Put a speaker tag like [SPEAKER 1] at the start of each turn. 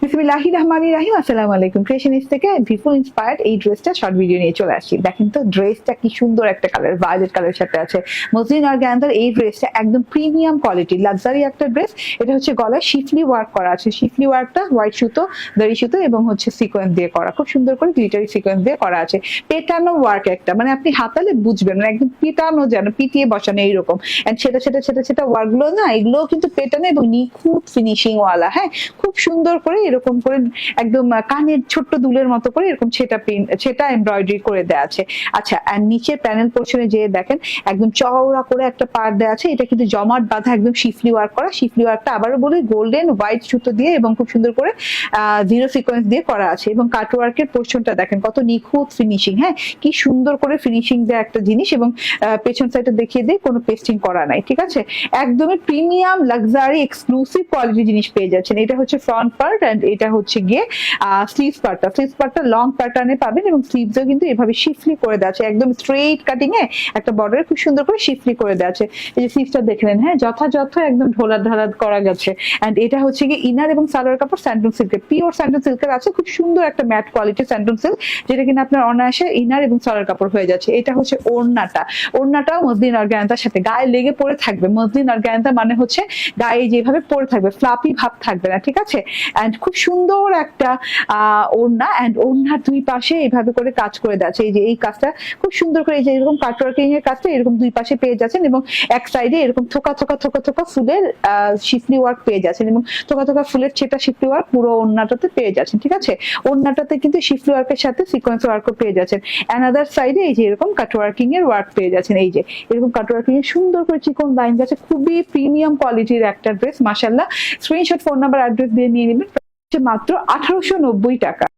[SPEAKER 1] বিসমিল্লাহির রহমানির রহিম। আসসালামু আলাইকুম। ক্রিয়েশনিস্ট থেকে ভিফুল ইন্সপায়ার্ড এই ড্রেসটা শর্ট ভিডিও নিয়ে চলে আসি। দেখেন তো ড্রেসটা কি সুন্দর একটা কালার, ভায়োলেট কালারের সাথে আছে। মসলিন অর্গানজার এই ড্রেসটা একদম প্রিমিয়াম কোয়ালিটি, লাক্সারি একটা ড্রেস। এটা হচ্ছে গলায় শিফলি ওয়ার্ক করা আছে। শিফলি ওয়ার্কটা হোয়াইট সুতো, দড়ি সুতো এবং হচ্ছে সিকোয়েন্স দিয়ে করা, খুব সুন্দর করে গ্লিটারি সিকোয়েন্স দিয়ে করা আছে। পেটানো ওয়ার্ক একটা, মানে আপনি হাতালে বুঝবেন না, একদম পিটানো, যেন পিটিয়ে বসানো এইরকম। এন্ড সেটা সেটা সেটা সেটা ওয়ার্ক গুলো না, এগুলো কিন্তু পেটানো এবং নিখুঁত ফিনিশিং ওয়ালা। হ্যাঁ, খুব সুন্দর করে এরকম করে একদম কানের ছোট্ট দুলের মতো করে এরকম সেটা এমব্রয়ডারি করে দেওয়া আছে। আচ্ছা, আর নিচের প্যানেল পোর্শনে যে দেখেন একদম চওড়া করে একটা পাড় দেওয়া আছে। এটা কিন্তু জমাট বাঁধা একদম শিফলি ওয়ার্ক করা। শিফলি ওয়ার্কটা আবারও বলি গোল্ডেন হোয়াইট সুতো দিয়ে এবং খুব সুন্দর করে জিরো সিকোয়েন্স দিয়ে করা আছে। এবং কাট ওয়ার্কের পোর্শনটা দেখেন কত নিখুঁত ফিনিশিং। হ্যাঁ, কি সুন্দর করে ফিনিশিং দেওয়া একটা জিনিস। এবং পেছন সাইডে দেখিয়ে দিয়ে কোনো পেস্টিং করা নাই, ঠিক আছে। একদমই প্রিমিয়াম লাক্সারি এক্সক্লুসিভ কোয়ালিটি জিনিস পেয়ে যাচ্ছেন। এটা হচ্ছে ফ্রন্ট পার্ট এন্ড এটা হচ্ছে গিয়ে স্লিভস পার্টটা লং প্যাটার্নে পাবেন এবং স্লিভসও কিন্তু এভাবে শিফলি করে দেওয়া আছে, একদম স্ট্রেইট কাটিং এ একটা বর্ডারে খুব সুন্দর করে শিফলি করে দেওয়া আছে। এই যে স্লিভসটা দেখলেন, হ্যাঁ, যথাযথ একদম ঢোলা ঢালা করা গেছে। এন্ড এটা হচ্ছে গিয়ে ইনার এবং সালোয়ার কাপড় স্যান্ডন সিল্কের, পিওর স্যান্ডন সিল্কের আছে। খুব সুন্দর একটা ম্যাট কোয়ালিটির স্যান্ডন সিল্ক, যেটা কিনা আপনার অনায়াসে ইনার এবং সালোয়ার কাপড় হয়ে যাচ্ছে। এটা হচ্ছে ওড়নাটাও মসলিন অর্গানজার সাথে গায়ে লেগে পড়ে থাকবে। মসলিন অর্গানজা মানে হচ্ছে গায়ে যেভাবে পড়ে থাকবে, ফ্লাপি ভাব থাকবে না, ঠিক আছে। এন্ড খুব সুন্দর একটা ওড়না, এন্ড ওড়নার দুই পাশে এইভাবে করে কাজ করে দেওয়া। এই যে এই কাজটা খুব সুন্দর করে, এই যে এরকম কাটওয়ার্কিং এর কাজটা এরকম দুই পাশে পেয়ে যাচ্ছেন এবং এক সাইডে এরকম থোকা থোকা থোকা থোকা ফুলের শিফলি ওয়ার্ক পেয়ে যাচ্ছেন এবং থোকা থোকা ফুলের ছেটা শিফলি ওয়ার্ক পুরো ওড়নাটাতে পেয়ে যাচ্ছেন, ঠিক আছে। ওড়নাটাতে কিন্তু শিফলি ওয়ার্কের সাথে সিকোয়েন্স ওয়ার্কও পেয়ে যাচ্ছেন। অ্যানাদার সাইডে এই যে এরকম কাটওয়ার্কিং এর ওয়ার্ক পেয়ে যাচ্ছেন। এই যে এরকম কাটওয়ার্কিং এর সুন্দর করে চিকন লাইন যাচ্ছে। খুবই প্রিমিয়াম কোয়ালিটির একটা ড্রেস, মাশাআল্লাহ। স্ক্রিনশট, ফোন নাম্বার, অ্যাড্রেস দিয়ে নিয়ে নেবেন। মাত্র 1890 টাকা।